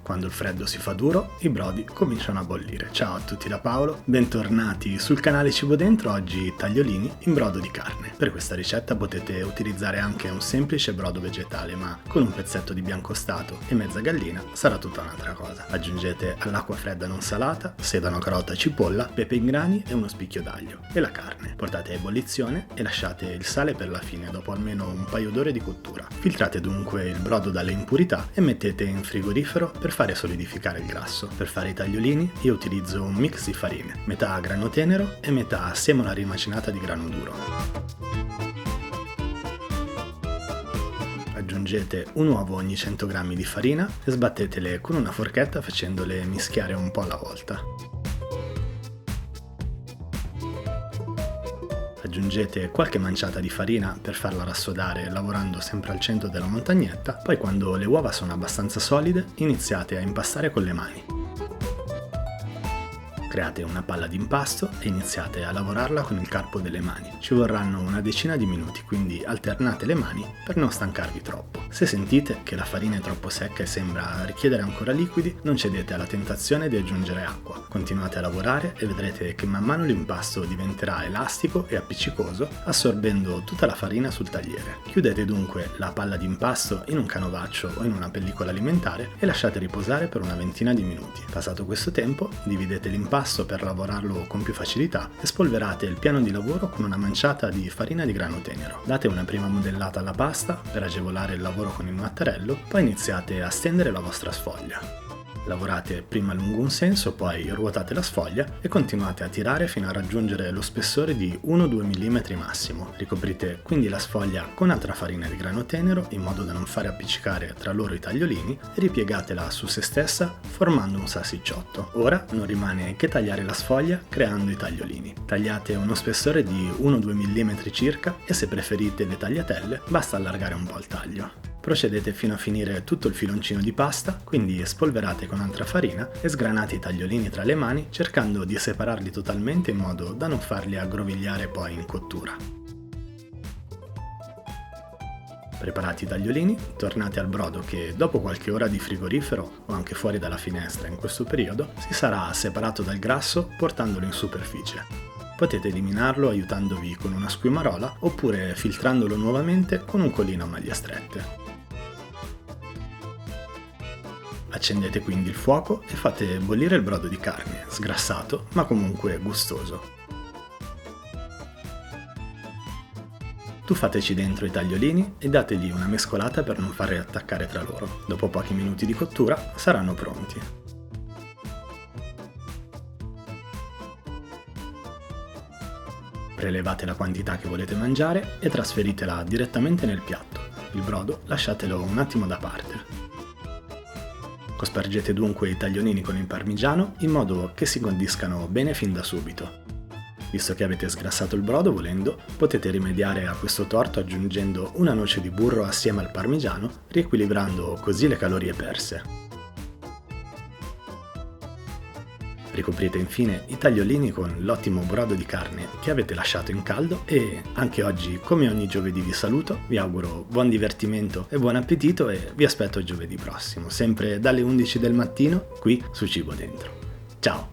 Quando il freddo si fa duro, i brodi cominciano a bollire. Ciao a tutti da Paolo, bentornati sul canale Cibo Dentro, oggi tagliolini in brodo di carne. Per questa ricetta potete utilizzare anche un semplice brodo vegetale, ma con un pezzetto di biancostato e mezza gallina sarà tutta un'altra cosa. Aggiungete all'acqua fredda non salata, sedano, carota, cipolla, pepe in grani e uno spicchio d'aglio e la carne. Portate a ebollizione e lasciate il sale per la fine dopo almeno un paio d'ore di cottura. Filtrate dunque il brodo dalle impurità e mettete in frigorifero per fare solidificare il grasso. Per fare i tagliolini io utilizzo un mix di farine, metà grano tenero e metà semola rimacinata di grano duro. Aggiungete un uovo ogni 100 g di farina e sbattetele con una forchetta facendole mischiare un po' alla volta. Aggiungete qualche manciata di farina per farla rassodare lavorando sempre al centro della montagnetta, poi quando le uova sono abbastanza solide iniziate a impastare con le mani. Create una palla di impasto e iniziate a lavorarla con il carpo delle mani. Ci vorranno una decina di minuti, quindi alternate le mani per non stancarvi troppo. Se sentite che la farina è troppo secca e sembra richiedere ancora liquidi, non cedete alla tentazione di aggiungere acqua. Continuate a lavorare e vedrete che man mano l'impasto diventerà elastico e appiccicoso, assorbendo tutta la farina sul tagliere. Chiudete dunque la palla di impasto in un canovaccio o in una pellicola alimentare e lasciate riposare per una ventina di minuti. Passato questo tempo, dividete l'impasto per lavorarlo con più facilità e spolverate il piano di lavoro con una manciata di farina di grano tenero. Date una prima modellata alla pasta per agevolare il lavoro con il mattarello, poi iniziate a stendere la vostra sfoglia. Lavorate prima lungo un senso, poi ruotate la sfoglia e continuate a tirare fino a raggiungere lo spessore di 1-2 mm massimo. Ricoprite quindi la sfoglia con altra farina di grano tenero in modo da non fare appiccicare tra loro i tagliolini e ripiegatela su se stessa formando un salsicciotto. Ora non rimane che tagliare la sfoglia creando i tagliolini. Tagliate uno spessore di 1-2 mm circa e se preferite le tagliatelle basta allargare un po' il taglio. Procedete fino a finire tutto il filoncino di pasta, quindi spolverate con altra farina e sgranate i tagliolini tra le mani cercando di separarli totalmente in modo da non farli aggrovigliare poi in cottura. Preparati i tagliolini, tornate al brodo che dopo qualche ora di frigorifero o anche fuori dalla finestra in questo periodo si sarà separato dal grasso portandolo in superficie. Potete eliminarlo aiutandovi con una schiumarola oppure filtrandolo nuovamente con un colino a maglie strette. Accendete quindi il fuoco e fate bollire il brodo di carne, sgrassato ma comunque gustoso. Tuffateci dentro i tagliolini e dategli una mescolata per non farli attaccare tra loro. Dopo pochi minuti di cottura saranno pronti. Prelevate la quantità che volete mangiare e trasferitela direttamente nel piatto. Il brodo lasciatelo un attimo da parte. Cospargete dunque i tagliolini con il parmigiano in modo che si condiscano bene fin da subito. Visto che avete sgrassato il brodo, volendo, potete rimediare a questo torto aggiungendo una noce di burro assieme al parmigiano, riequilibrando così le calorie perse. Ricoprite infine i tagliolini con l'ottimo brodo di carne che avete lasciato in caldo e anche oggi, come ogni giovedì, vi saluto, vi auguro buon divertimento e buon appetito e vi aspetto giovedì prossimo, sempre dalle 11 del mattino qui su Cibo Dentro. Ciao!